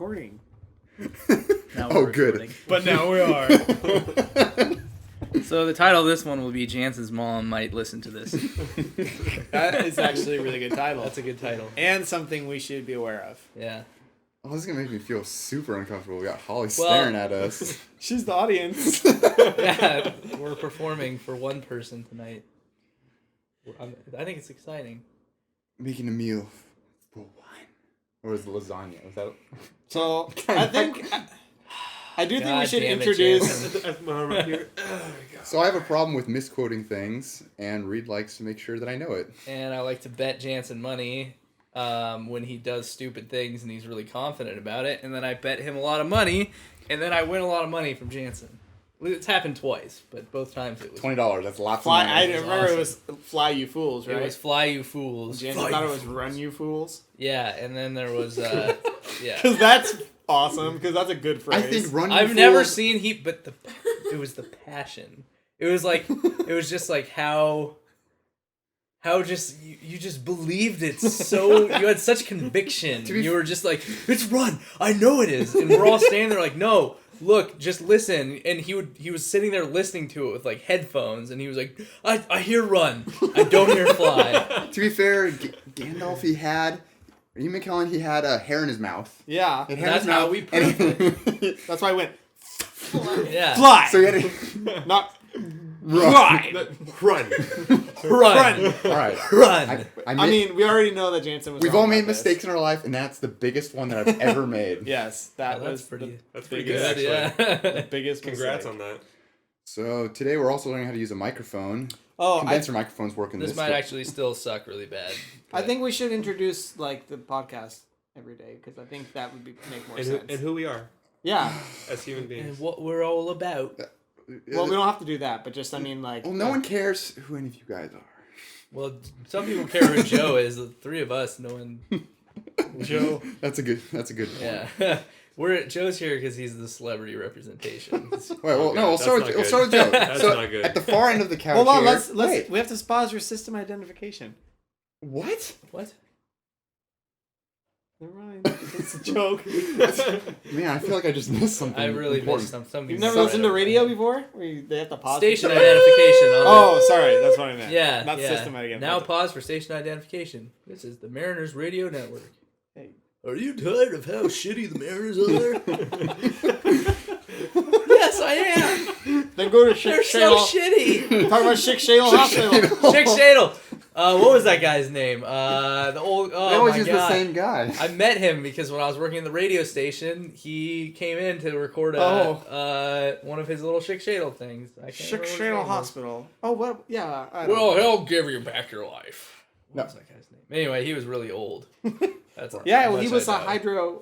recording. Now we're recording. Good. But now we are. So the title of this one will be Janssen's Mom Might Listen to This. That is actually a really good title. That's a good title. And something we should be aware of. Yeah. Oh, this is going to make me feel super uncomfortable. We got Holly staring at us. She's the audience. Yeah, we're performing for one person tonight. I think it's exciting. Making a meal for one. Or is it lasagna? Was that... So, I think... I do think we should damn it, introduce... So I have a problem with misquoting things, and Reed likes to make sure that I know it. And I like to bet Janssen money when he does stupid things and he's really confident about it. And then I bet him a lot of money, and then I win a lot of money from Janssen. It's happened twice, but both times it was... $20, that's lots Fly, of I money. remember awesome. It was Fly You Fools, right? It was Fly You Fools. Jansen thought it was Run You Fools. Yeah, and then there was... yeah. Because that's awesome, because that's a good phrase. I think Run You I've Fools... never seen but it was the passion. It was like, it was just like how just, you just believed it so, you had such conviction. You were just like, it's Run, I know it is. And we're all standing there like, no, look, just listen. And he was sitting there listening to it with like headphones, and he was like, I hear Run, I don't hear Fly. To be fair, Gandalf, he had a hair in his mouth. Yeah. He had hair in That's his how mouth, we proved it. That's why I went, Yeah. Fly! So he had to... Not... Run. Run! Run. All right. Run. I mean, we already know that Jansen was we've wrong all made about this. mistakes in our life, and that's the biggest one that I've ever made. Yes, that That's was pretty That's pretty biggest- good, actually. Yeah. the biggest Congrats mistake. on that. So today we're also learning how to use a microphone. Oh, Condenser microphones work in This this. might actually still suck really bad. I think we should introduce like the podcast every day because I think that would make more sense. And who we are Yeah. as human beings. And what we're all about. Well, we don't have to do that, but just I mean like. Well, no one cares who any of you guys are. Well, some people care who Joe is. The three of us, no one. Joe. That's a good point. Yeah, Joe's here because he's the celebrity representation. Wait, well, Okay, no, we'll that's start not with Joe. That's So not good. at the far end of the couch Hold on, here, let's wait, we have to pause for system identification. what? What? Never mind. It's a joke. Man, I feel like I just missed something. I really important. missed something. You've never listened to radio before? Where they have to pause. Station for- identification. Oh, sorry, that's what I meant. Yeah, not yeah. system identification. Now pause for station identification. This is the Mariners Radio Network. Hey. Are you tired of how shitty the Mariners are? Yes, I am. Then go to They're so shitty. Talk about Chick Shadle Hospital. Chick Shadle. What was that guy's name? The old. Oh They always my use God. the same guy. I met him because when I was working in the radio station, he came in to record one of his little Chick Shadle things. I can't Chick remember what his Shadle name was. Hospital. Oh, what? Yeah. I don't Well, know. he'll give you back your life. What No. was that guy's name? Anyway, he was really old. That's Yeah, how well, he much was I a know. hydro.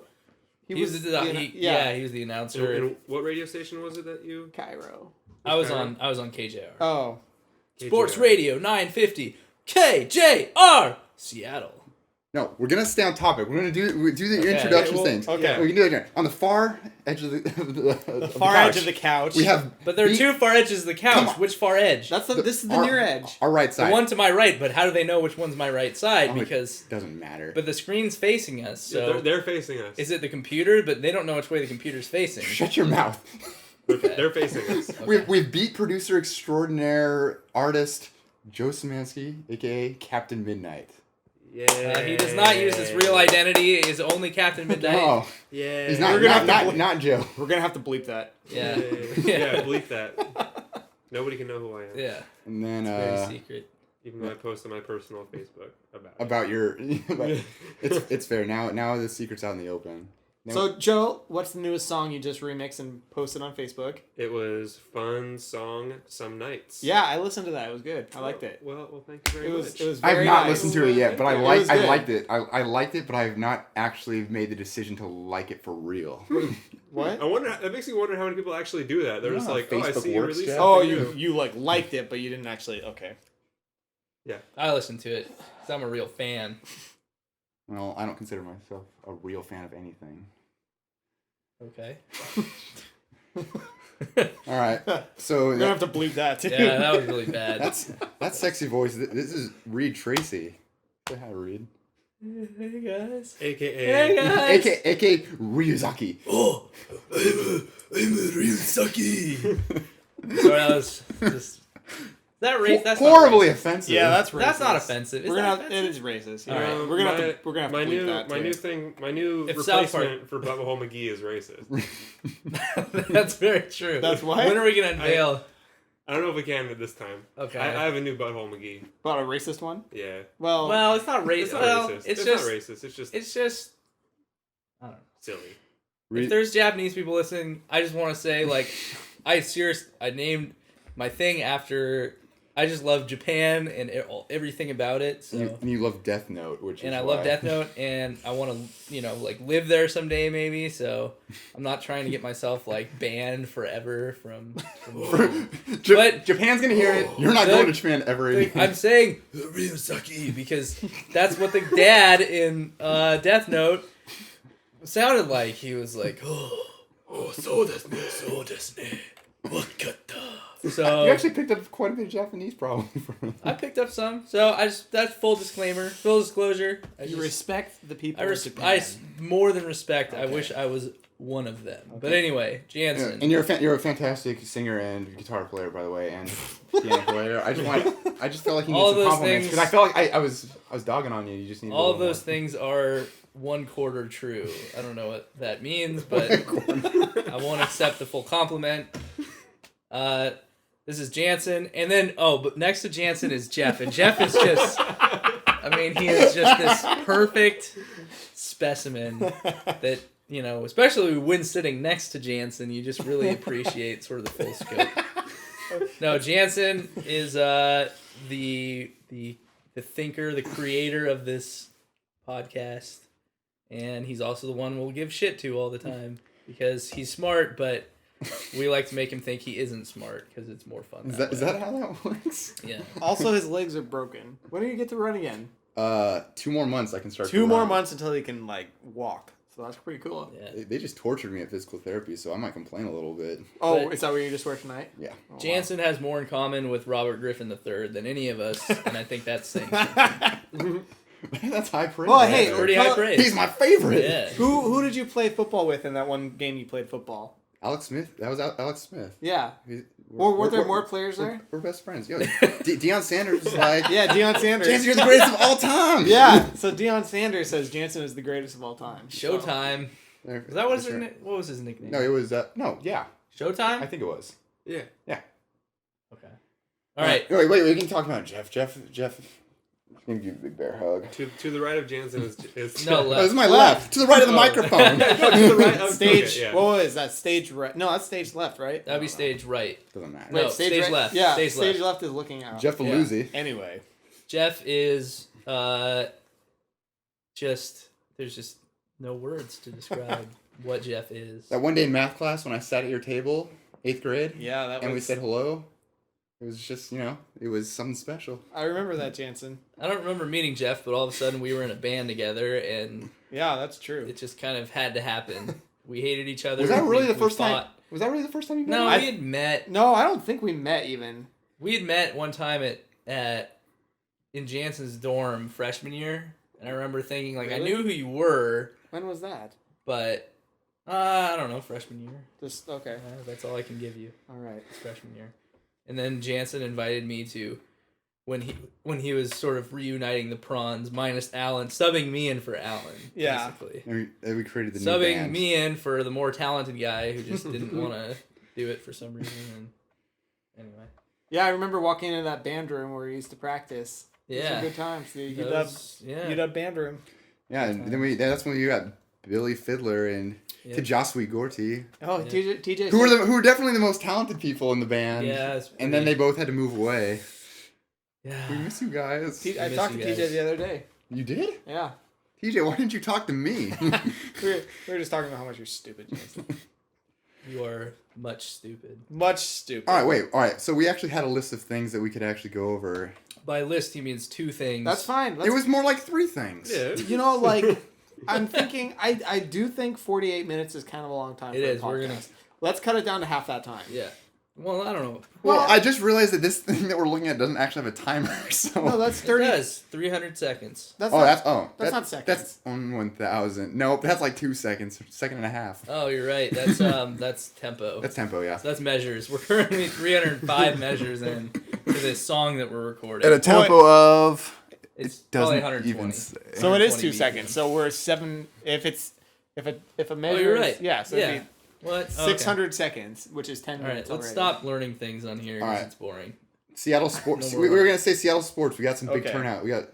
He was the he was the announcer. And what radio station was it that you? Cairo. I was on KJR. Oh. Sports Radio 950 KJR Seattle. No, we're gonna stay on topic. We're gonna do the Okay. introduction Okay, well, things. okay. We can do it again. On the far edge of the Far edge of the couch. We have. But there are two far edges of the Come couch. on. Which far edge? This is the near edge. Our right The side. one to my right, but how do they know which one's my right side? Oh, it Because doesn't matter. but the screen's facing us. So They're facing us. is it the computer? But they don't know which way the computer's facing. Shut your mouth. They're facing us. We've beat producer extraordinaire artist Joe Szymanski, aka Captain Midnight. Yeah. He does not use his real identity. Is only Captain Midnight. No, Yeah. he's not. We're gonna Not, have to not, not Joe. We're gonna have to bleep that. Yeah. Yeah, bleep that. Nobody can know who I am. Yeah. And then Very secret. Even though I post on my personal Facebook about it. about your. it's fair now. The secret's out in the open. Now, So, Joe, what's the newest song you just remixed and posted on Facebook? It was fun song some nights. Yeah, I listened to that. It was good. I liked it. Well, thank you very It was. much. It was. I've Very not nice. listened to it yet, but I It like. was I good. liked it. I liked it, but I have not actually made the decision to like it for real. What? I wonder. That makes me wonder how many people actually do that. They're You just know how like, oh, I Facebook see you works, released Jeff? Oh, something you new. like liked it, but you didn't actually. Okay. I listened to it because I'm a real fan. Well, I don't consider myself a real fan of anything. Okay. All right, so We're gonna have to bleep that too. Yeah, that was really bad. that's sexy voice. This is Reed Tracy. Say hi, Reed. Hey guys. AKA. Hey guys. aka Ryuzaki. Oh, I'm Ryusaki. Sorry, that was just. Is that race? That's horribly not racist. offensive. Yeah, that's racist. That's not offensive. Is We're that gonna. offensive? It is racist. All right. We're gonna have to my bleep new that. my too. new thing my new If South replacement for Butthole McGee is racist. That's very true. That's what? When are we gonna unveil? I don't know if we can at this time. Okay. I have a new Butthole McGee. About a racist one? Yeah. Well, It's not racist. It's not Well, racist. it's It's just. not racist. It's just. I don't know. silly. If there's Japanese people listening, I just want to say, like, I named my thing after. I just love Japan and everything about it. So. And you love Death Note, I love Death Note, and I want to, like live there someday, maybe. So I'm not trying to get myself like banned forever from. But Japan's gonna hear it. You're not going to Japan ever again. I'm saying Ryusaki because that's what the dad in Death Note sounded like. He was like, "Oh, so desu ne, wakata." So You actually picked up quite a bit of Japanese, probably. I picked up some. So that's full disclosure. you respect the people of Japan. I more than respect. I Okay. wish I was one of them. But anyway, Janssen. And you're a fantastic singer and guitar player, by the way, and piano player. I just felt like you All need some those compliments things- because I felt like I was dogging on you. You just need All of those things are 1/4 true. I don't know what that means, but I won't accept the full compliment. This is Janssen, and then but next to Janssen is Jeff, and Jeff is just, he is just this perfect specimen that especially when sitting next to Janssen, you just really appreciate sort of the full scope. No, Janssen is the thinker, the creator of this podcast, and he's also the one we'll give shit to all the time because he's smart, but. We like to make him think he isn't smart because it's more fun. Is that how that works? Yeah. Also, his legs are broken. When do you get to run again? 2 more months I can start. 2 more months until he can walk. So that's pretty cool. Yeah. They just tortured me at physical therapy, so I might complain a little bit. Oh, But- is that where you just were tonight? Yeah. Oh, wow. Janssen has more in common with Robert Griffin III than any of us, and I think that's saying something. That's high praise. Well, hey, That's pretty high praise. He's my favorite. Yeah. Who did you play football with in that one game you played football? Alex Smith. That was Alex Smith. Yeah. We're- Weren't there we're- more players there? We're best friends. Yo, Deion Sanders is like, Yeah, Deion Sanders. Jansen, you're the greatest of all time. Yeah, so Deion Sanders says Jansen is the greatest of all time. Showtime. There- Is that what that's right. what was his nickname? No, it was no, yeah, Showtime? I think it was. Yeah. Okay. All right. Wait, we can talk about Jeff. Jeff, I'm gonna give you a big bear hug. To the right of Jansen is No, Oh, left. this is my left. To the right of the Oh. microphone. To the right of Stage. okay, yeah. What was that? Stage right? No, that's stage left, right? That'd be stage right. Doesn't matter. No, Wait, stage right? left. Yeah, Stage stage left. left is looking out. Jeff Yeah. Aluzzi. Anyway, Jeff is there's just no words to describe what Jeff is. That one day in math class when I sat at your table, 8th grade, yeah, that and we was. said hello. It was just, it was something special. I remember that, Jansen. I don't remember meeting Jeff, but all of a sudden we were in a band together, and Yeah, that's true. it just kind of had to happen. We hated each other. Was that really We the first time? fought. Was that really the first time you met? No, him? we had met. No, I don't think we met even. We had met one time in Jansen's dorm freshman year, and I remember thinking I Really? knew who you were, When was that? but I don't know, freshman year. Just okay. That's all I can give you. All right. It's freshman year, and then Jansen invited me to when he was sort of reuniting the prawns minus Alan, subbing me in for Alan. Yeah. Basically. And we created the new Subbing band. me in for the more talented guy who just didn't want to do it for some reason. And anyway, Yeah, I remember walking into that band room where we used to practice. Those were yeah, good times. The yeah. UW band room. Yeah, and then that's when you got Billy Fiddler and Yeah. Tajaswi Gorty, Oh, Yeah. TJ. who were definitely the most talented people in the band. Yeah, it's And then they pretty- both had to move away. Yeah. We miss you guys. I miss talked to you TJ guys. the other day. You did? Yeah. TJ, why didn't you talk to me? We were just talking about how much you're stupid, Jason. You are much stupid. Much stupid. All right. So we actually had a list of things that we could actually go over. By list, he means two things. That's fine. It was more like 3 things. Yeah. You know, I'm thinking, I do think 48 minutes is kind of a long time It for is. a podcast. We're gonna- Let's cut it down to half that time. Yeah. Well, I don't know. Well, I just realized that this thing that we're looking at doesn't actually have a timer. So No, that's It 30. does 300 seconds. That's oh, not, that's that's not seconds. That's on 1,000. Nope, that's like 2 seconds, second and a half. Oh, you're right. That's tempo. That's tempo, yeah. So that's measures. We're currently 305 measures in to this song that we're recording. At a tempo of It's doesn't probably 120. even say. So it is 120 2 beats. seconds. So we're 7. If a measure. Oh, you're right. Yeah. So Yeah. it'd be What? Oh, 600 seconds, which is 10 Okay. All right, minutes. let's already. stop learning things on here because All right. it's boring. Seattle sports. No we more. were gonna say Seattle sports. We got some big Okay. turnout. We got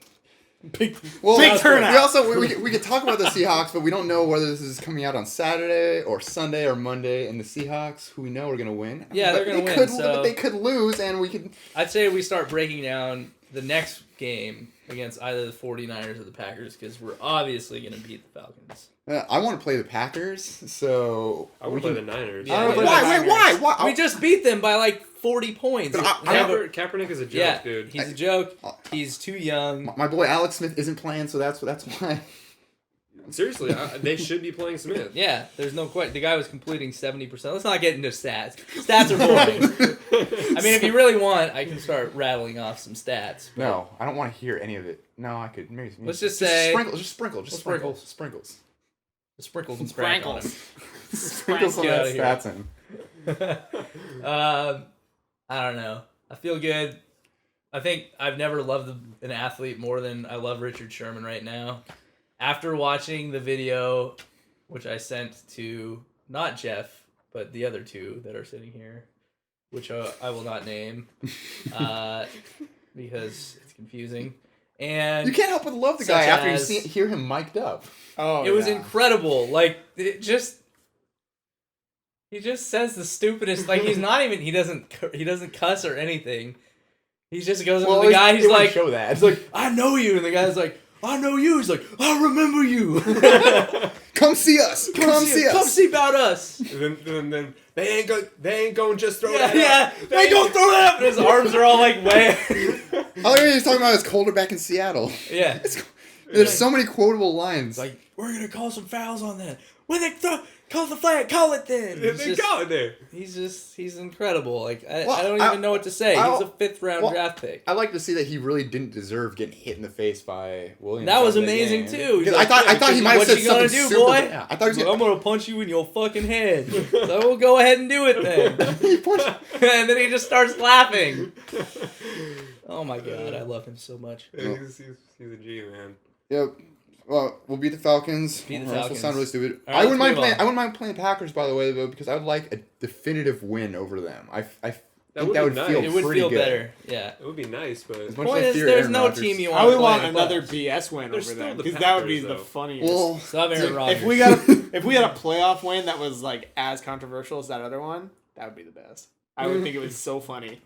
Big, well, big turnout. We also we could talk about the Seahawks, but we don't know whether this is coming out on Saturday or Sunday or Monday. And the Seahawks, who we know are gonna win. Yeah, they're But gonna win, Could, so- they could lose, and we could. I'd say we start breaking down the next game against either the 49ers or the Packers because we're obviously going to beat the Falcons. I want to play the Packers, so I want to play the Niners. Yeah, wanna play the Why? Niners. Why? We just beat them by like 40 points. But Kaepernick is a joke, yeah, dude. he's a joke. He's too young. My boy Alex Smith isn't playing, so that's why. Seriously, they should be playing Smith. Yeah, there's no question. The guy was completing 70%. Let's not get into stats. Stats are boring. I mean, if you really want, I can start rattling off some stats. but- No, I don't want to hear any of it. No, I could. Maybe, Let's just say- sprinkles. Sprinkles. Sprinkles and sprinkles. Sprinkles on Get that outta Statson. I don't know. I feel good. I think I've never loved an athlete more than I love Richard Sherman right now. After watching the video, which I sent to not Jeff, but the other two that are sitting here, which I will not name because it's confusing. And You can't help but love the Such guy after you as- hear him mic'd up. Oh, it was yeah. incredible. Like he just says the stupidest. Like he's not even. He doesn't cuss or anything. He just goes up to the guy. He's like, show that. he's like, I know you, and the guy's like, I know you. He's like, I remember you. Come see us. Come see us. Come see about us. And then they ain't going to just throw Yeah, that yeah. out. They go throw it up, and his arms are all like wet. All he was talking about is colder back in Seattle. Yeah. There's so many quotable lines. It's like, we're gonna call some fouls on that. When they call the flag, call it then. They got it there. He's incredible. Like I Well, don't even know what to say. He's a 5th round draft pick. I like to see that he really didn't deserve getting hit in the face by Williams. That was after amazing game. too. He's Because like, I thought he might have what said you gonna something do, super. boy? Yeah, I thought he was Well, I'm gonna punch you in your fucking head. So we'll go ahead and do it then. He punched. And then he just starts laughing. Oh my god, I love him so much. He's a G, man. Yep. Well, we'll beat the Falcons. Beat the Or else Falcons. We'll sound really stupid. All right, I wouldn't let's mind move playing. on. I wouldn't mind playing Packers, by the way, though, because I would like a definitive win over them. I think that would would be feel nice. It would pretty feel good. better. Yeah. It would be nice, but As much Point as I is, fear there's Aaron no Rodgers. team you want I would to want play another but- BS win They're over still them the because that would be Packers, the though. funniest. Well, Stop Aaron Rodgers. if we had a playoff win that was like as controversial as that other one, that would be the best. I would think it was so funny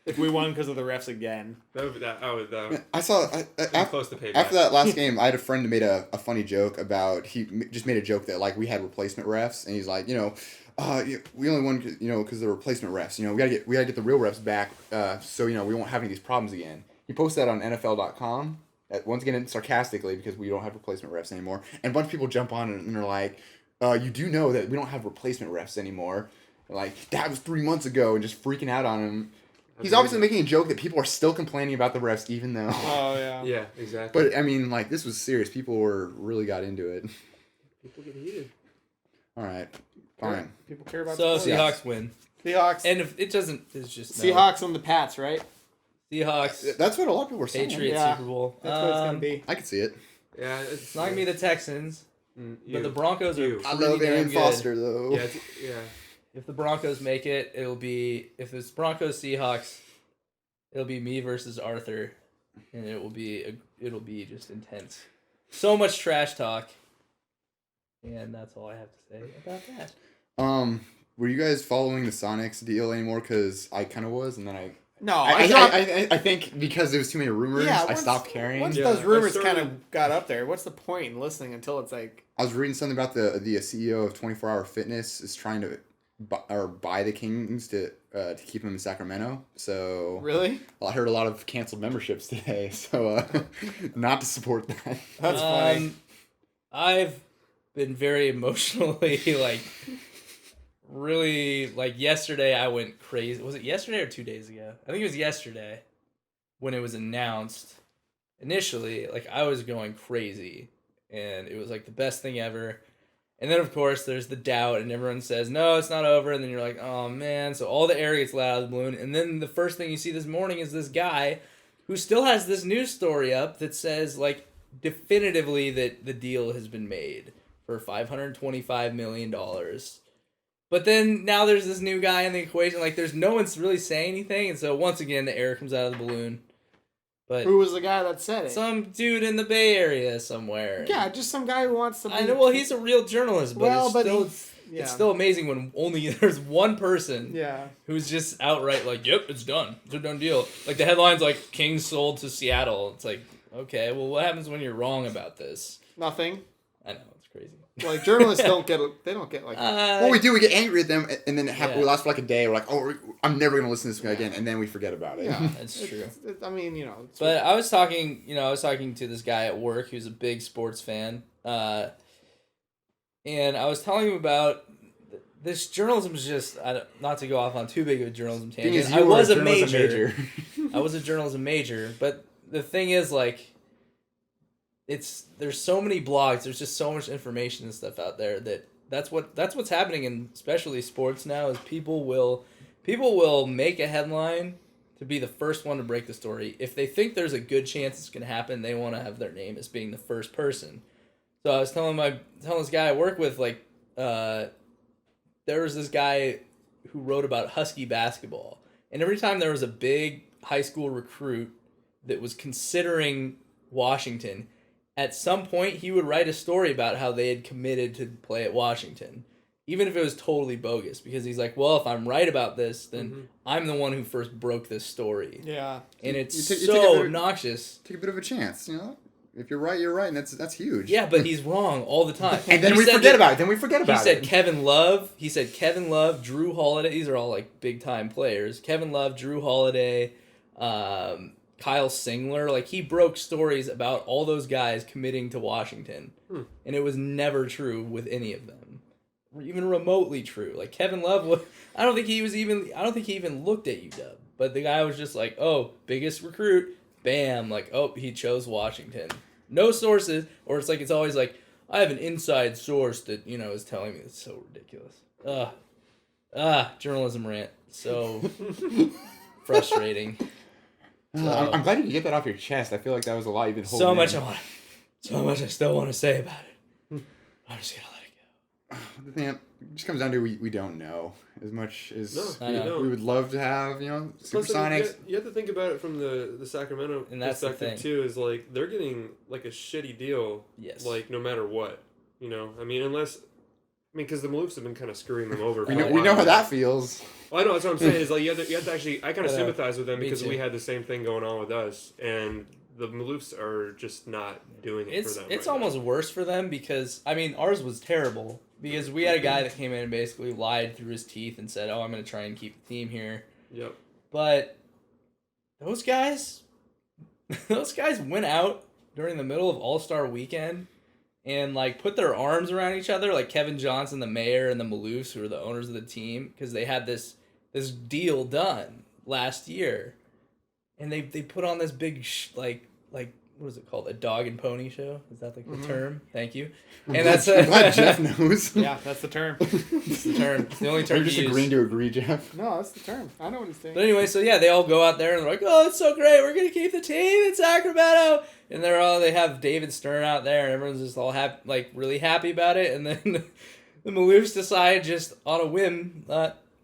if we won because of the refs again. I saw close to payback. after that last game. I had a friend who made a funny joke about just made a joke that like we had replacement refs, and he's like, we only won because the replacement refs. We gotta get the real refs back, so we won't have any of these problems again. He posted that on NFL.com. Once again, sarcastically, because we don't have replacement refs anymore, and a bunch of people jump on it and they're like, you do know that we don't have replacement refs anymore. Like that was 3 months ago, and just freaking out on him. He's obviously making a joke that people are still complaining about the refs, even though. Oh yeah. Yeah, exactly. But I mean, like this was serious. People really got into it. People get heated. All right, fine. People care about So sports. Seahawks win. Seahawks. And if it doesn't, it's just no. Seahawks and the Pats, right? Seahawks, That's what a lot of people were saying. Patriots Yeah. Super Bowl. That's what it's gonna be. I could see it. Yeah, It's not gonna be the Texans, but the Broncos are. You. I pretty love damn Aaron good. Foster though. Yeah, yeah. If the Broncos make it, it'll be if it's Broncos Seahawks, it'll be me versus Arthur, and it'll be just intense. So much trash talk, and that's all I have to say about that. Were you guys following the Sonics deal anymore? Because I kind of was, and then No, I think because there was too many rumors, yeah, I stopped caring. Once Yeah, those I rumors started- kind of got up there, what's the point in listening until it's like? I was reading something about the CEO of 24 Hour Fitness is trying to buy the Kings to keep them in Sacramento. So Really? I heard a lot of canceled memberships today. So not to support that. That's funny. I've been very emotionally really, like, yesterday I went crazy. Was it yesterday or 2 days ago? I think it was yesterday when it was announced. Initially, like, I was going crazy, and it was, like, the best thing ever. And then, of course, there's the doubt, and everyone says, no, it's not over, and then you're like, oh, man. So all the air gets let out of the balloon, and then the first thing you see this morning is this guy who still has this news story up that says, like, definitively that the deal has been made for $525 million. But then now there's this new guy in the equation. Like, there's no one's really saying anything. And so once again, the air comes out of the balloon. But Who was the guy that said it? some dude in the Bay Area somewhere. Yeah, just some guy who wants to. I know. Well, he's a real journalist, but it's still amazing when only there's one person. Yeah. Who's just outright like, yep, it's done. It's a done deal. Like the headline's like, Kings sold to Seattle. It's like, okay, well, what happens when you're wrong about this? Nothing. I know, it's crazy. Like, journalists don't get like... Well, we do. We get angry at them, and then we last for like a day. We're like, oh, I'm never going to listen to this guy again. And then we forget about it. Yeah, that's true. I mean, But I was talking to this guy at work who's a big sports fan. And I was telling him about this journalism is just, not to go off on too big of a journalism tangent. I was a major. I was a journalism major. But the thing is, like, there's so many blogs, there's just so much information and stuff out there that's what's happening in especially sports now is people will make a headline to be the first one to break the story. If they think there's a good chance it's gonna happen, they want to have their name as being the first person. So I was telling this guy I work with, like, there was this guy who wrote about Husky basketball, and every time there was a big high school recruit that was considering Washington, at some point, he would write a story about how they had committed to play at Washington, even if it was totally bogus, because he's like, well, if I'm right about this, then I'm the one who first broke this story. Yeah. And it's so obnoxious. Take a bit of a chance, you know? If you're right, you're right, and that's huge. Yeah, but he's wrong all the time. And then we forget about it. He said Kevin Love, Drew Holiday. These are all, like, big-time players. Kevin Love, Drew Holiday, Kyle Singler, like, he broke stories about all those guys committing to Washington, and it was never true with any of them, even remotely true. Like, Kevin Love, I don't think he even looked at UW, but the guy was just like, oh, biggest recruit, bam, like, oh, he chose Washington. No sources, or it's always like, I have an inside source that, is telling me. It's so ridiculous. Journalism rant. So frustrating. I'm glad you could get that off your chest. I feel like that was a lot you've been holding so much I still want to say about it. I'm just gonna let it go. The thing, it just comes down to we don't know as much as we would love to have, Supersonics. You have to think about it from the Sacramento perspective too. Is like they're getting like a shitty deal. Yes. Like no matter what, I mean, because the Maloofs have been kind of screwing them over. We know how that feels. Well, I know, that's what I'm saying, is like you have to actually, I kind of sympathize with them because we had the same thing going on with us, and the Maloofs are just not doing it for them. It's almost worse for them because, I mean, ours was terrible because we had a guy that came in and basically lied through his teeth and said, oh, I'm going to try and keep the team here. Yep. But those guys went out during the middle of All-Star Weekend and, like, put their arms around each other, like Kevin Johnson, the mayor, and the Maloofs, who are the owners of the team, because they had this deal done last year. And they put on this big, like, what is it called? A dog and pony show? Is that, like, the term? Thank you. And that's I'm glad Jeff knows. Yeah, that's the term. It's the term. It's the only term You're just agreeing to agree, Jeff. No, that's the term. I know what he's saying. But anyway, so yeah, they all go out there and they're like, oh, it's so great. We're going to keep the team in Sacramento. And they have David Stern out there and everyone's just all really happy about it. And then the Maloofs decide just on a whim,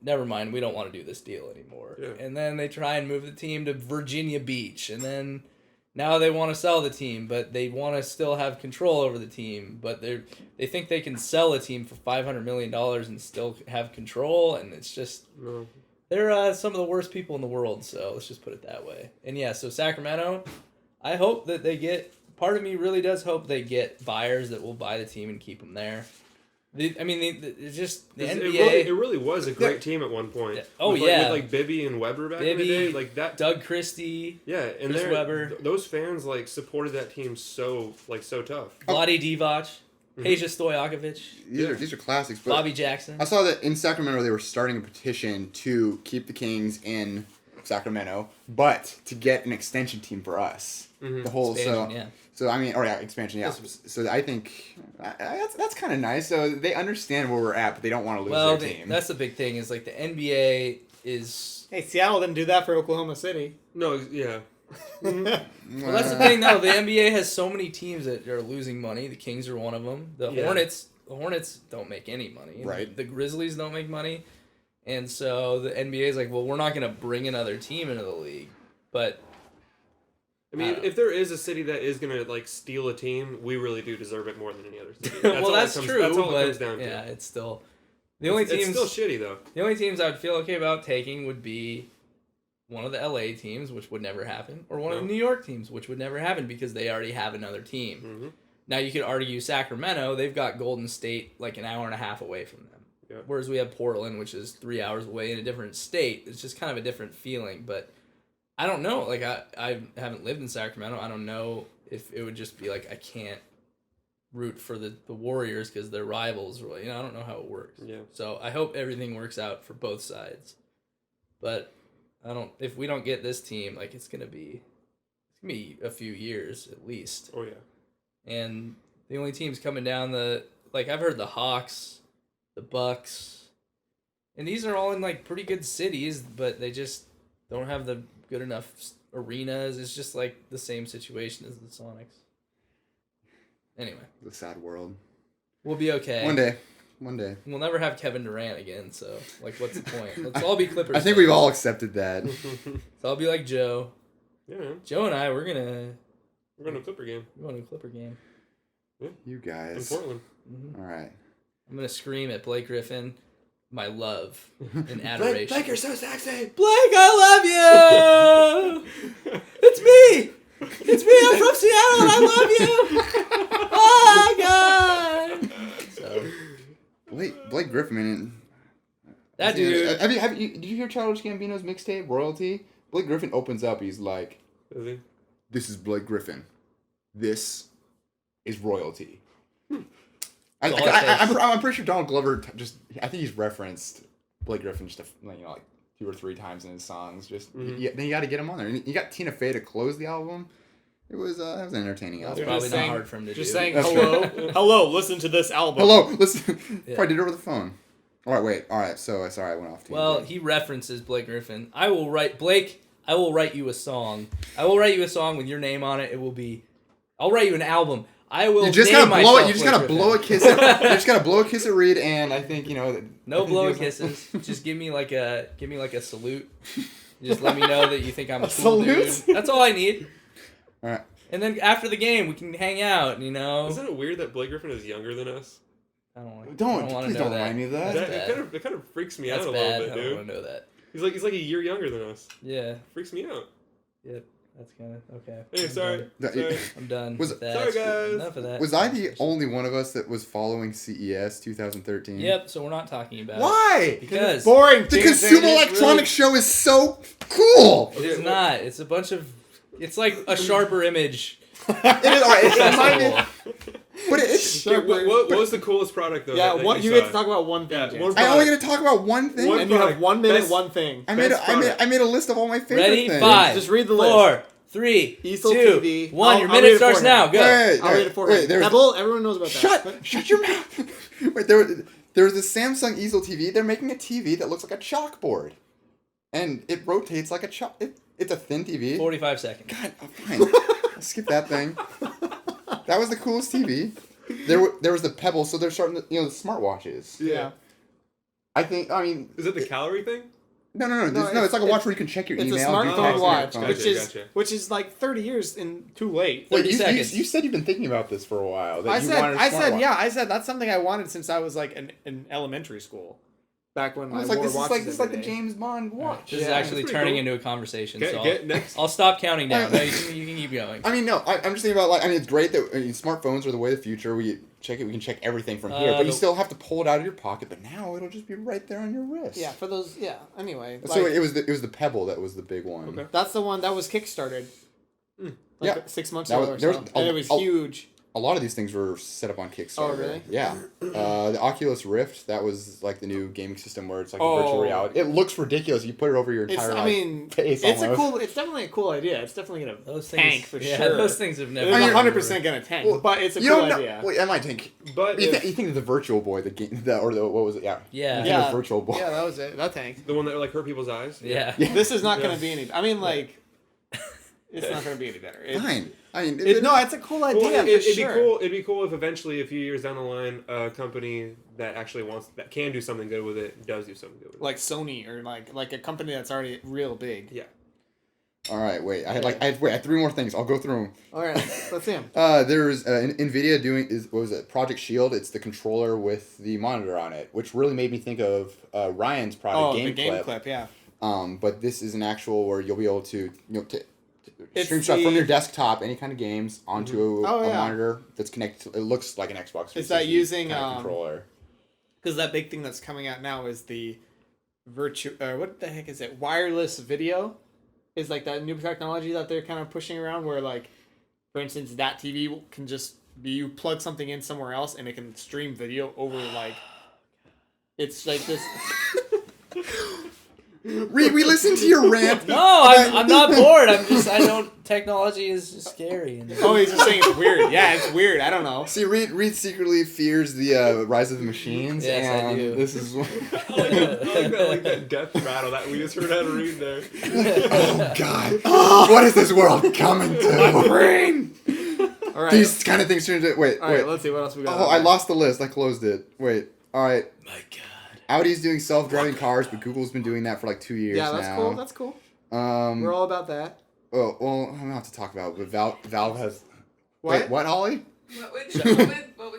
never mind, we don't want to do this deal anymore. Yeah. And then they try and move the team to Virginia Beach. And then now they want to sell the team, but they want to still have control over the team. But they think they can sell a team for $500 million and still have control. And it's just, they're some of the worst people in the world. So let's just put it that way. And yeah, so Sacramento, I hope that part of me really does hope they get buyers that will buy the team and keep them there. It's just the NBA. It really was a great team at one point. With like Bibby and Weber back in the day, like that. Doug Christie. Yeah, and Chris Webber. Those fans like supported that team so tough. Vlade Divac. Peja Stojakovic. These are classics. But Bobby Jackson. I saw that in Sacramento they were starting a petition to keep the Kings in Sacramento, but to get an extension team for us. The whole expansion, So I mean, expansion, yeah. So I think that's kind of nice. So they understand where we're at, but they don't want to lose their team. That's the big thing. Is like the NBA is. Hey, Seattle didn't do that for Oklahoma City. No, yeah. Well, that's the thing, though. The NBA has so many teams that are losing money. The Kings are one of them. The Hornets don't make any money. Right. The Grizzlies don't make money, and so the NBA is like, well, we're not going to bring another team into the league. But I mean, if there is a city that is gonna like steal a team, we really do deserve it more than any other city. That's true. That's all but it comes down to. Yeah, it's still the only teams. It's still shitty though. The only teams I would feel okay about taking would be one of the LA teams, which would never happen, or one of the New York teams, which would never happen because they already have another team. Mm-hmm. Now you could argue Sacramento, they've got Golden State like an hour and a half away from them. Yeah. Whereas we have Portland, which is 3 hours away in a different state. It's just kind of a different feeling. But I don't know. Like I haven't lived in Sacramento. I don't know if it would just be like I can't root for the Warriors because they're rivals. Or, I don't know how it works. Yeah. So I hope everything works out for both sides. But if we don't get this team, like it's gonna be a few years at least. Oh yeah. And the only teams coming down I've heard the Hawks, the Bucks, and these are all in like pretty good cities, but they just don't have the good enough arenas. It's just like the same situation as the Sonics. Anyway, the sad world. We'll be okay. One day. We'll never have Kevin Durant again, so like what's the point? Let's all be Clippers. I think we've all accepted that. So I'll be like Joe. Yeah, man. Joe and I, we're going to a Clipper game. We're going to a Clipper game. Yeah. You guys. In Portland. Mm-hmm. All right. I'm going to scream at Blake Griffin my love and adoration. Blake, you're so sexy. Blake, I love you. It's me. It's me. I'm from Seattle and I love you. Oh, God. So, Blake Griffin. That dude. Did you hear Childish Gambino's mixtape, Royalty? Blake Griffin opens up. He's like, Is he? "This is Blake Griffin. This is royalty." I'm pretty sure Donald Glover I think he's referenced Blake Griffin just like 2 or 3 times in his songs. Then you got to get him on there. And you got Tina Fey to close the album. It was that was an entertaining album. It's probably not hard for him to do. Just saying hello, listen to this album. Hello, listen. Probably did it over the phone. All right. So sorry, I went off. Well, he references Blake Griffin. I will write you a song. I will write you a song with your name on it. I'll write you an album. I will. You just gotta blow it. You just gotta blow a kiss. You just gotta blow a kiss at Reed, and I think no blowing kisses. Just give me like a salute. Just let me know that you think I'm a cool dude. That's all I need. All right. And then after the game, we can hang out. Isn't it weird that Blake Griffin is younger than us? I don't want to know that. Remind me of that. It kind of freaks me out a little bit, dude. I don't want to know that. He's like a year younger than us. Yeah. Freaks me out. Yep. That's kind of okay. Hey, sorry. I'm done. Sorry, guys. Enough of that. Was I the only one of us that was following CES 2013? Yep. So we're not talking about Why? it. Because it's boring. The Consumer Electronics Show is so cool. It's not. It's a bunch of. It's like a sharper image. It is. All right. It's reminded. But it's. What was the coolest product though? Yeah. That you get to talk about one thing. Yeah, I only get to talk about one thing. And you have 1 minute, one thing. I made a list of all my favorite Ready? things. 5. Just read the list. 4, 3, Easel 2, TV. 1. Your minute starts now. Go. I'll read it for him. Pebble. Everyone knows about that. Shut your mouth. Wait, there's a Samsung Easel TV. They're making a TV that looks like a chalkboard, and it rotates like a chalk. It's a thin TV. 45 seconds. God, fine. I'll skip that thing. That was the coolest TV. There was the Pebble, so they're starting to, the smartwatches. Yeah. I mean... Is it the calorie thing? No, it's like a watch where you can check your email. It's a smartphone watch, Gotcha. which is like 30 years too late. 30 seconds. You said you've been thinking about this for a while. I said that's something I wanted since I was like in elementary school. Back when I wore watches. This is like the James Bond watch. This is actually turning into a conversation. Get next. I'll stop counting now. No, you can keep going. I mean, no, I'm just thinking about it's great that smartphones are the way of the future. We can check everything from here, but you still have to pull it out of your pocket. But now it'll just be right there on your wrist. Yeah, for those. Yeah. Anyway, so it was the Pebble that was the big one. Okay. That's the one that was kickstarted. 6 months That ago was- or so. And it was huge. a lot of these things were set up on Kickstarter. Oh, really? Yeah. The Oculus Rift, that was like the new gaming system where it's like a virtual reality. It looks ridiculous. You put it over your entire face it's almost. it's definitely a cool idea. It's definitely gonna Those tank things, for yeah, sure. Those things have never. It's 100% gonna tank, but it's a cool idea. Wait, I might tank. But You think of the Virtual Boy, the game, what was it? Yeah. Yeah. You think of Virtual Boy. Yeah, that was it. That tanked. the one that like hurt people's eyes. Yeah. This is not gonna be any. I mean, like, it's not gonna be any better. Fine. I mean, No, it's a cool idea. Well, for it'd sure. be cool. It'd be cool if eventually, a few years down the line, a company that actually that can do something good with it does do something good with it. Like Sony or like a company that's already real big. Yeah. All right, wait. I had 3 more things. I'll go through them. All right, let's see them. There's NVIDIA doing what was it? Project Shield. It's the controller with the monitor on it, which really made me think of Ryan's product, the game clip, yeah. But this is an actual where you'll be able to stream stuff from your desktop, any kind of games, onto a monitor that's connected. It looks like an Xbox. Is that using kind of controller? Because that big thing that's coming out now is the what the heck is it? Wireless video is like that new technology that they're kind of pushing around. Where like, for instance, that TV can just be you plug something in somewhere else and it can stream video over like. It's like this. Reed, we listened to your rant. No, I'm not bored. Technology is just scary. Oh, he's just saying it's weird. Yeah, it's weird. I don't know. See, Reed secretly fears the rise of the machines. Yes, and I do. This is. I like that death rattle that we just heard how to read there. Oh God! What is this world coming to? My brain. All right. These kind of things turn into wait. All right, let's see what else we got. Oh, I lost the list. I closed it. Wait. All right. My God. Audi's doing self-driving cars, but Google's been doing that for like 2 years now. Yeah, that's cool. That's cool. We're all about that. Oh, well, I don't have to talk about it, but Valve has... What? Wait, what, Holly? What would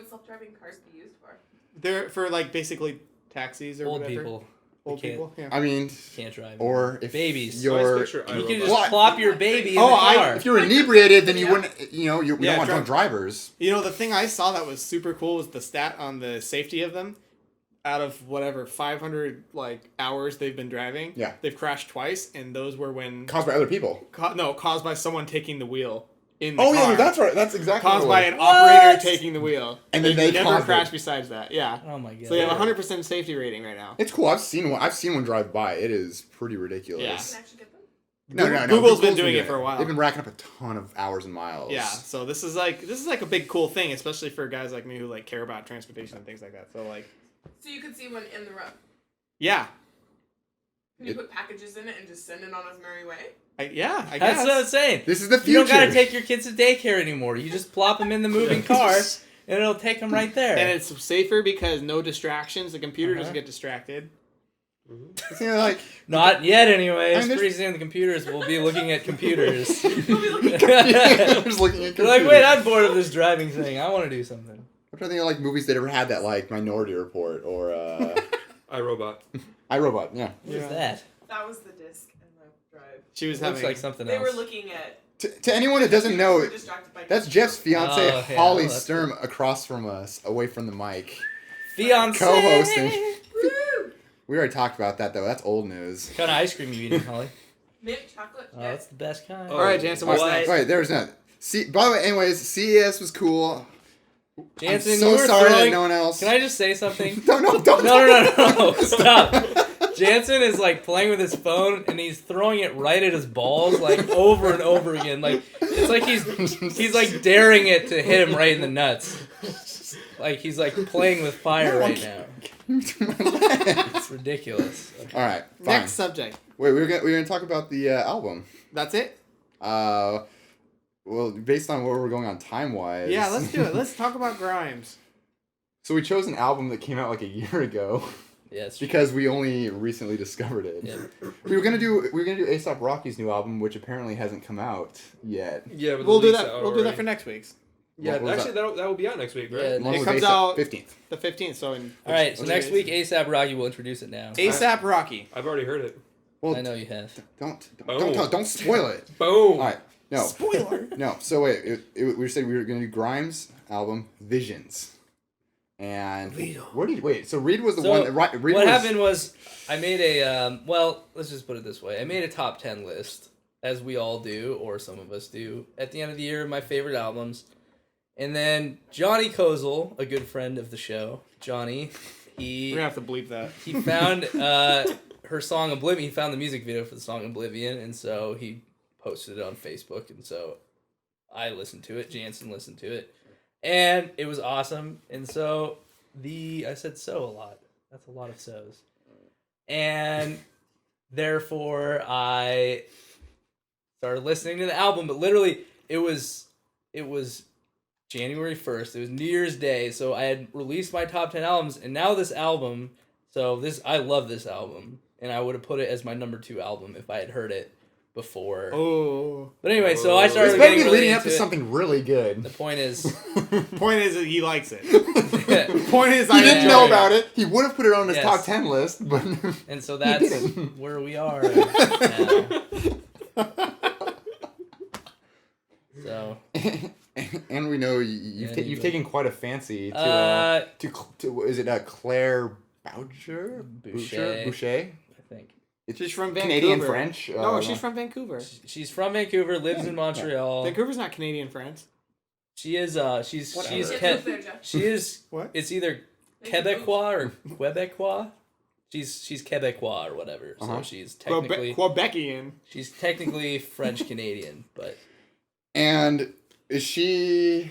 self-driving cars be used for? They're for like basically taxis or Old whatever. people. Old people. Yeah. I mean... Can't drive. Or if babies. you're... Nice picture, You can iRobot. just plop your baby in the car. if you're inebriated, then you wouldn't... You know, we don't want drunk drivers. You know, the thing I saw that was super cool was the stat on the safety of them. Out of whatever 500 like hours they've been driving, yeah, they've crashed twice, and those were when caused by other people. Caused by someone taking the wheel in the car. Yeah, that's right. That's exactly caused by an operator taking the wheel, and they never crashed besides that. Yeah. Oh my God. So they have 100% safety rating right now. It's cool. I've seen one drive by. It is pretty ridiculous. Yeah. You can actually get them? No. Google's been doing it for a while. They've been racking up a ton of hours and miles. Yeah. So this is like a big cool thing, especially for guys like me who like care about transportation and things like that. So like. So you could see one in the road. Yeah. Can you put packages in it and just send it on its merry way? I guess. That's what I'm saying. This is the future. You don't gotta take your kids to daycare anymore. You just plop them in the moving car, and it'll take them right there. And it's safer because no distractions. The computer doesn't get distracted. It's, you know, like not yet, anyways. I mean, pretty soon the computers will be looking at computers. just looking at computers. They're like, wait, I'm bored of this driving thing. I want to do something. I'm trying to think of like movies that ever had that, like Minority Report or iRobot. iRobot. Yeah. What is that? That was the disc and the drive. She was Looks having like something They else. were looking at... To anyone that doesn't know, We're distracted by that's Jeff's fiance, Oh, yeah, Holly that's Sturm, across from us, away from the mic, Fiance. co-hosting. Woo! We already talked about that though. That's old news. What kind of ice cream you eating, Holly? Mint chocolate Oh, chip. that's the best kind. All right, Jansen, what's next? Wait, there's not. By the way, anyways, CES was cool. Jansen, I'm so you were sorry throwing... that no one else. Can I just say something? Don't. No, stop. Jansen is like playing with his phone and he's throwing it right at his balls like over and over again. Like it's like he's like daring it to hit him right in the nuts. Like he's like playing with fire right now. It's ridiculous. All right, fine. Next subject. Wait, we're gonna talk about the album. That's it? Well, based on where we're going on time-wise. Yeah, let's do it. Let's talk about Grimes. So we chose an album that came out like a year ago. Yeah, it's because we only recently discovered it. Yeah. We were gonna do A$AP Rocky's new album, which apparently hasn't come out yet. Yeah, but We'll do leaks that. out We'll do that already. for next week's. Yeah, What was actually, that will be out next week, right? Yeah, One It was comes A$AP out 15th. The 15th. So in All right, so which next is- week A$AP Rocky will introduce it now. A$AP Rocky. I've already heard it. Well, I know you have. don't spoil it. Boom. All right, no. Spoiler. No. So wait, we said we were gonna do Grimes' album Visions. And so Reed was the one that Reed what was, happened was I made a well, let's just put it this way. I made a top 10 list, as we all do, or some of us do, at the end of the year, my favorite albums. And then Johnny Kozel, a good friend of the show, Johnny, We're gonna have to bleep that. he found her song Oblivion. He found the music video for the song Oblivion, and so he posted it on Facebook, and so I listened to it. Janssen listened to it, and it was awesome. And so I said "so" a lot. That's a lot of so's, and therefore I started listening to the album. But literally, it was January 1st. It was New Year's Day, so I had released my top 10 albums, and now this album. So I love this album, and I would have put it as my number 2 album if I had heard it before. Oh. But anyway, so I started It's better getting be really leading up to into it. something really good. The point is, Point is that he likes it. Point is, He didn't enjoy know it. about it. He would have put it on his Yes. top 10 list, but and so that's didn't. where we are now. So and we know you've taken quite a fancy to is it Claire Boucher? Boucher. Boucher? I think It's She's from Canadian Vancouver. French. No, she's from Vancouver. she's from Vancouver, lives in Montreal. Vancouver's not Canadian France. She is she's Whatever. she's It's Ke- up there, Jeff. she is What? it's either Quebecois or Quebecois. She's Quebecois or whatever. So she's technically Quebecian. French Canadian, but And is she's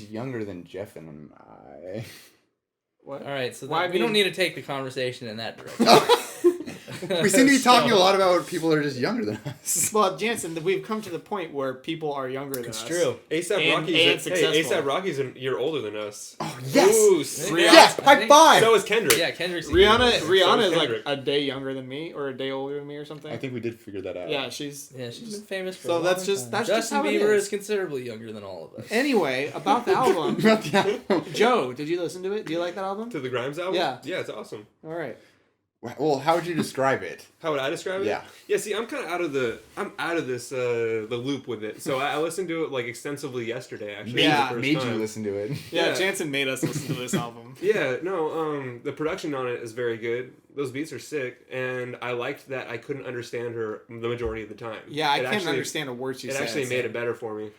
younger than Jeff and I. What? all right. So Why we don't me? need to take the conversation in that direction. We seem to be talking So- a lot about people that are just younger than us. Well, Jansen, we've come to the point where people are younger than It's us. true. ASAP And Rocky's successful. ASAP Rocky's a year older than us. Oh, yes! Ooh, snap. Yes! I High think- five! So is Kendrick. Yeah, Kendrick's Rihanna So is is like Kendrick. a day younger than me or a day older than me or something. I think we did figure that out. Yeah, she's been famous for So a long that's just- time. that's just Justin how it Bieber is. is considerably younger than all of us. Anyway, about the album. About the album. Joe, did you listen to it? Do you like that album? To the Grimes album? Yeah. Yeah, it's awesome. All right. Well, how would you describe it? How would I describe it? Yeah. Yeah, see, I'm kind of out of this the loop with it. So I listened to it like extensively yesterday actually. Yeah. for the first Made time. you listen to it. Yeah, Yeah. Jansen made us listen to this album. Yeah, no, the production on it is very good. Those beats are sick, and I liked that I couldn't understand her the majority of the time. Yeah, I It can't actually- understand a word she It says. actually made it better for me.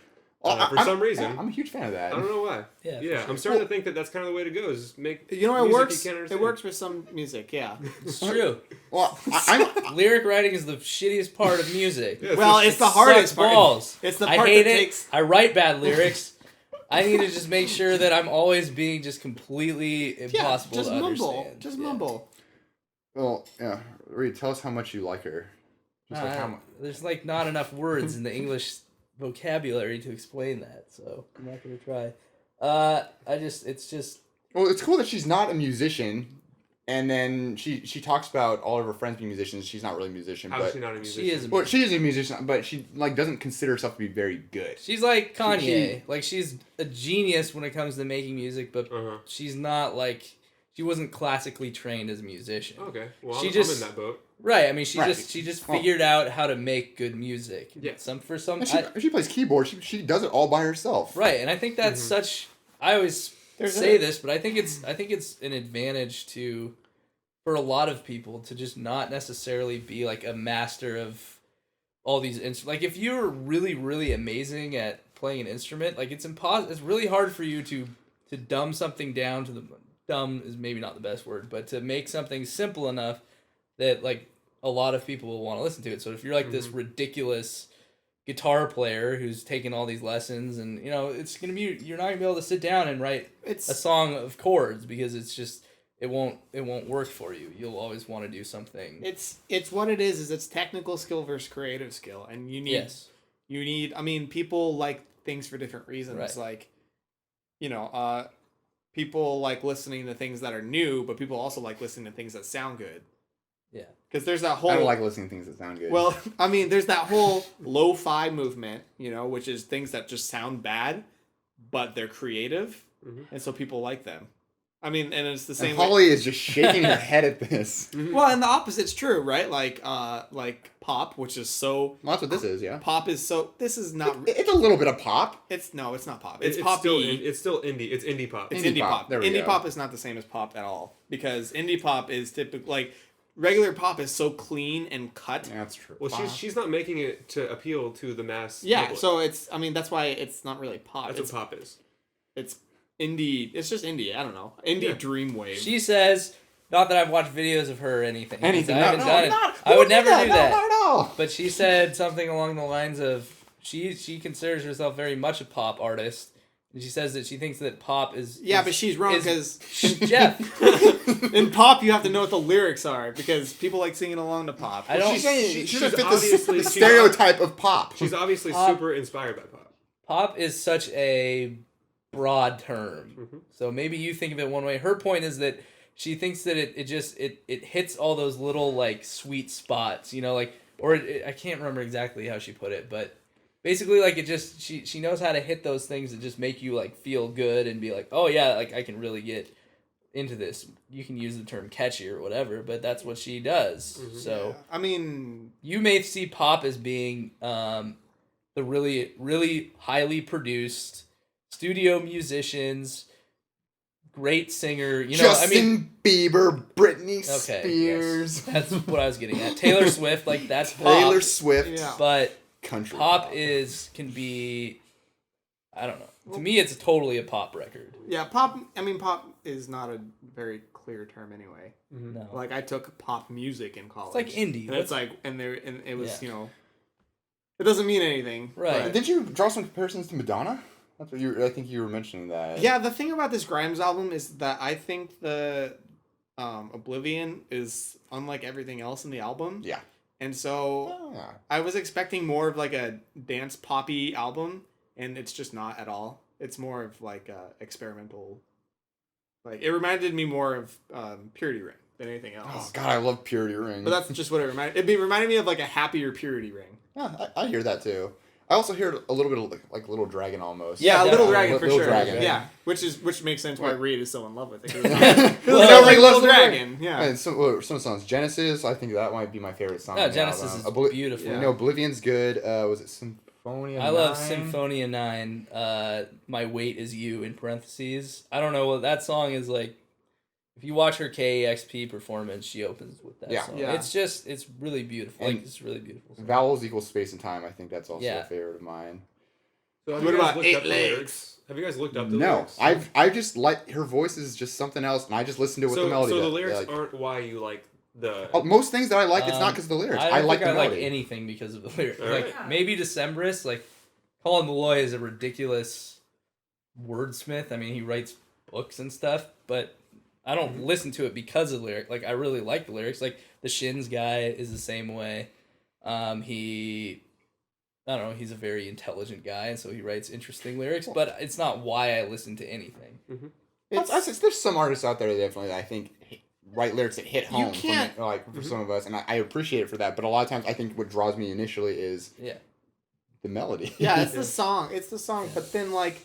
Oh, For some reason. I'm a huge fan of that. I don't know why. Yeah, for Yeah, sure. I'm starting to think that that's kind of the way to go. Is just make You know, it music works. You can't It understand. works with some music. Yeah. It's true. Well, I'm Lyric writing is the shittiest part of music. Yeah, Well, it's the hardest Sucks part. balls. It's the I part hate that it. takes. I write bad lyrics. I need to just make sure that I'm always being just completely Yeah, impossible just to mumble. understand. Just Yeah. mumble. well, yeah. Reed, tell us how much you like her. Just like how much. There's like not enough words in the English vocabulary to explain that, so I'm not gonna try. It's just Well, it's cool that she's not a musician, and then she talks about all of her friends being musicians. She's not really a musician, How but is she not a musician? she is. well, she is a musician, but she like doesn't consider herself to be very good. She's like Kanye. She- like she's a genius when it comes to making music, but Uh-huh. she's not like she wasn't classically trained as a musician. Okay. Well, She I'm just- in that boat. Right. I mean, she Right. just Well- figured out how to make good music. Yeah. And she plays keyboard. She does it all by herself. Right, and I think that's Mm-hmm. such. I always There's say a- this, but I think it's an advantage for a lot of people to just not necessarily be like a master of all these instruments. Like if you're really really amazing at playing an instrument, like it's really hard for you to dumb something down to the dumb is maybe not the best word, but to make something simple enough that like a lot of people will want to listen to it. So if you're like this ridiculous guitar player who's taking all these lessons, and you know it's gonna be you're not gonna be able to sit down and write It's a song of chords because it's just it won't work for you. You'll always want to do something. it's what it is it's technical skill versus creative skill, and you need Yes. I mean, people like things for different reasons. Right. Like, you know, people like listening to things that are new, but people also like listening to things that sound good. Yeah. Because there's that whole. I don't like listening to things that sound good. Well, I mean, there's that whole lo-fi movement, you know, which is things that just sound bad, but they're creative, and so people like them. I mean, and it's the same. and Holly is just shaking her head at this. Well, and the opposite's true, right? Like pop, which is so. Well, that's what this is, yeah. Pop is so. This is not. It's a little bit of pop. It's not pop. It's It's still poppy. it's still indie. It's indie pop. It's Indie indie pop. pop. There we Indie go. pop is not the same as pop at all, because indie pop is typically like regular pop is so clean and cut. Yeah, that's true. Well, she's not making it to appeal to the mass. Yeah, public. so it's. I mean, that's why it's not really pop. That's it's what pop is. It's indie. It's just indie. I don't know. Indie dream wave. She says, not that I've watched videos of her or anything. 'cause Anything. I No, haven't no, done it. not- I would never do No, that. not at all. But she said something along the lines of she considers herself very much a pop artist. And she says that she thinks that pop is... Yeah, is- but she's wrong is- because Jeff. in pop you have to know what the lyrics are because people like singing along to pop. I don't... She's saying she she's doesn't fit obviously- the she's stereotype of pop. She's obviously Pop- super inspired by pop. Pop is such a broad term. Mhm. So maybe you think of it one way. Her point is that she thinks that it hits all those little like sweet spots, you know, like, or I can't remember exactly how she put it, but basically like it just, she knows how to hit those things that just make you like feel good and be like, oh yeah, like I can really get into this. You can use the term catchy or whatever, but that's what she does. Mhm. So I mean, you may see pop as being the really, really highly produced studio musicians, great singer. You know, Justin I mean, Bieber, Britney okay, Spears, yes, that's what I was getting at. Taylor Swift, like that's pop, Taylor Swift, Yeah. but country pop can be, I don't know. To me, it's totally a pop record. yeah, pop. I mean, pop is not a very clear term anyway. No, Like I took pop music in college. it's like indie. and it's like, and it was, Yeah. you know, it doesn't mean anything, Right. but- Did you draw some comparisons to Madonna? That's what I think you were mentioning that. Yeah, the thing about this Grimes album is that I think the Oblivion is unlike everything else in the album. Yeah. And so Oh, yeah. I was expecting more of like a dance poppy album, and it's just not at all. It's more of like a experimental. Like it reminded me more of Purity Ring than anything else. Oh God, I love Purity Ring. But that's just what it reminded. It reminded me of like a happier Purity Ring. Yeah, I hear that too. I also hear a little bit of like Little Dragon almost. Yeah, Yeah, Little definitely. Dragon for Little sure. Dragon. Yeah, which makes sense why Reed is so in love with it. Well, Like he Little loves Dragon. Yeah. And some songs. Genesis, I think that might be my favorite song. No, on the Genesis album. is beautiful. You know, Oblivion's good. Was it Symphonia? I love 9? Symphonia 9. My Weight Is You in parentheses. I don't know what that song is like. If you watch her KEXP performance, she opens with that Yeah. song. Yeah. It's really beautiful. And Like it's really beautiful. Song. Vowels equals space and time. I think that's also Yeah. a favorite of mine. So have What you guys about looked Eight up the Legs? lyrics? Have you guys looked up the No, lyrics? I just like her voice is just something else, and I just listen to what So, the melody. so the does. lyrics Like, aren't why you like the. most things that I like, it's not because of the lyrics. I I don't like think the I like melody. anything because of the lyrics. All Like right. maybe Decemberist. Like Colin Malloy is a ridiculous wordsmith. I mean, he writes books and stuff, but I don't listen to it because of the lyric. Like I really like the lyrics. Like the Shins guy is the same way. I don't know, he's a very intelligent guy, and so he writes interesting lyrics, but it's not why I listen to anything. There's some artists out there that definitely I think write lyrics that hit home. can't- For some of us, and I appreciate it for that. But a lot of times, I think what draws me initially is Yeah. the melody. Yeah, it's the song. It's the song. But then, like,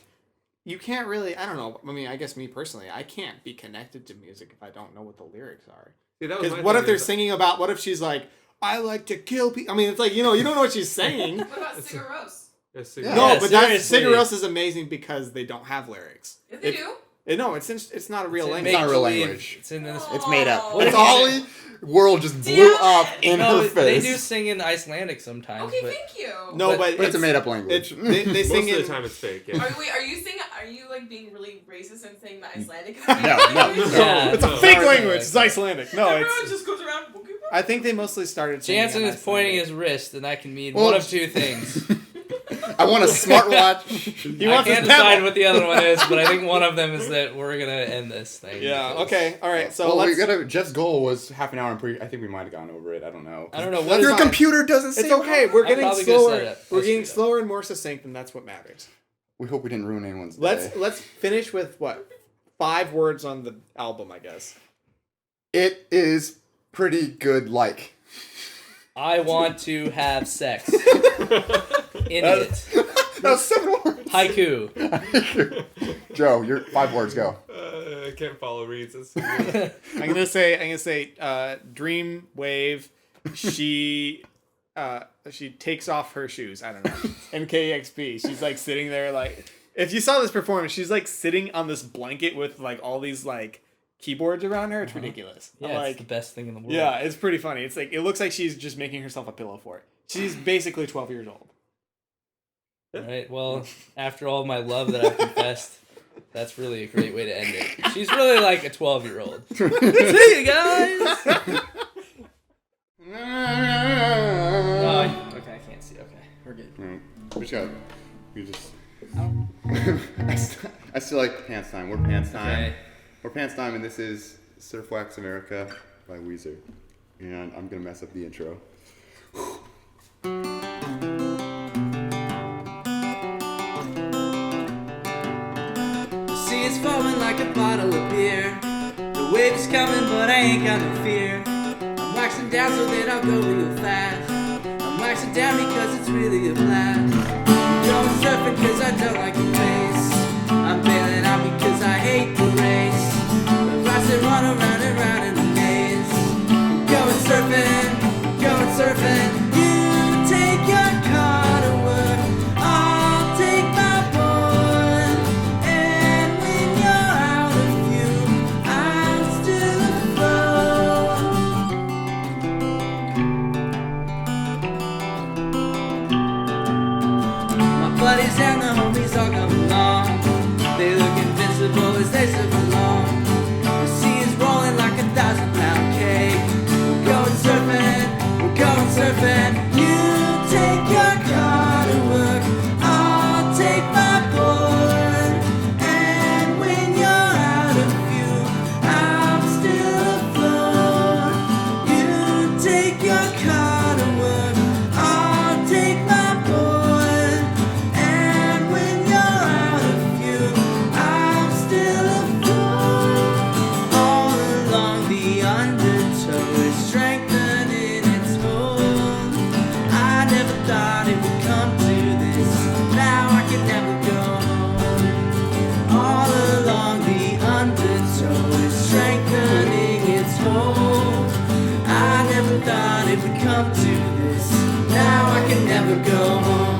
you can't really. I don't know. I mean, I guess me personally, I can't be connected to music if I don't know what the lyrics are. See, that was Because my what thing if they're is- singing about? What if she's like, "I like to kill people"? I mean, it's like you don't know what she's saying. What about Cigaros? Yes, Yeah. No, Yeah, but that's seriously. Cigaros is amazing because they don't have lyrics. If they If- do? No, it's not a real It's in language. not a real make-believe. language. It's in this. It's made up. What It's is Ollie world just blew Damn up it. in No, her they face. do sing in Icelandic sometimes. Okay, but thank you. No, But But it's a made up language. They Most sing of the in. time it's fake. Yeah. Are you like being really racist and saying that Icelandic is No, Yeah. It's a No. fake Sorry, language. like It's that. Icelandic. No, Everyone it's. just goes around. I think they mostly started. singing Jansen in is pointing Icelandic. his wrist, and that can mean Well, one of two things. I want a smartwatch. He I wants his can't decide pebble. what the other one is, but I think one of them is that we're gonna end this thing. Yeah. because- Okay. All right. So well, let's. we gotta. Jeff's goal was half an hour. I think we might have gone over it. I don't know. I don't know what Your is. fine. computer doesn't say. It's okay. We're I'm getting probably gonna say slower. that. We're Let's getting do that. slower and more succinct, and that's what matters. We hope we didn't ruin anyone's day. Let's finish with what 5 words on the album, I guess. It is pretty good. Like. I want to have sex. Idiot. That was 7 words. Haiku. Joe, your 5 words. Go. I can't follow reads. It's I'm gonna say dream wave. She takes off her shoes. I don't know. NKXP. She's like sitting there like. If you saw this performance, she's like sitting on this blanket with like all these like keyboards around her. It's ridiculous. Yeah, I'm it's like, the best thing in the world. yeah, it's pretty funny. It's like, it looks like she's just making herself a pillow for it. She's basically 12 years old. All right. Well, after all my love that I've confessed, that's really a great way to end it. She's really like a 12-year-old. See you guys. Okay, I can't see. Okay, we're good. We just I still like Pants Time. We're Pants Time. Okay. We're Pants Time, and this is Surf Wax America by Weezer. And I'm gonna mess up the intro. The sea is falling like a bottle of beer. The wave is coming, but I ain't got no fear. I'm waxing down so that I'll go real fast. I'm waxing down because it's really a blast. Going surfing cause I don't like the pace. I'm bailing out because I hate the race. The rocks that run around and round in a maze. I'm going surfing, going surfing. You take your car to work, I'll take my board. And when you're out of view, I'm still afloat. My buddies and the homies all come along. They look invincible as they surf along. The sea is rolling like 1,000-pound cake. We're going surfing, we're going surfing. You take your car to work, I'll take my board. And when you're out of view, I'm still afloat. You take your car to work, I'll take my board. And when you're out of view, I'm still afloat. All along the undertow is strengthening its hold. I never thought it would come to this. Now I can never go home. All along the undertow is strengthening its hold. I never thought it would come to this. Now I can never go home.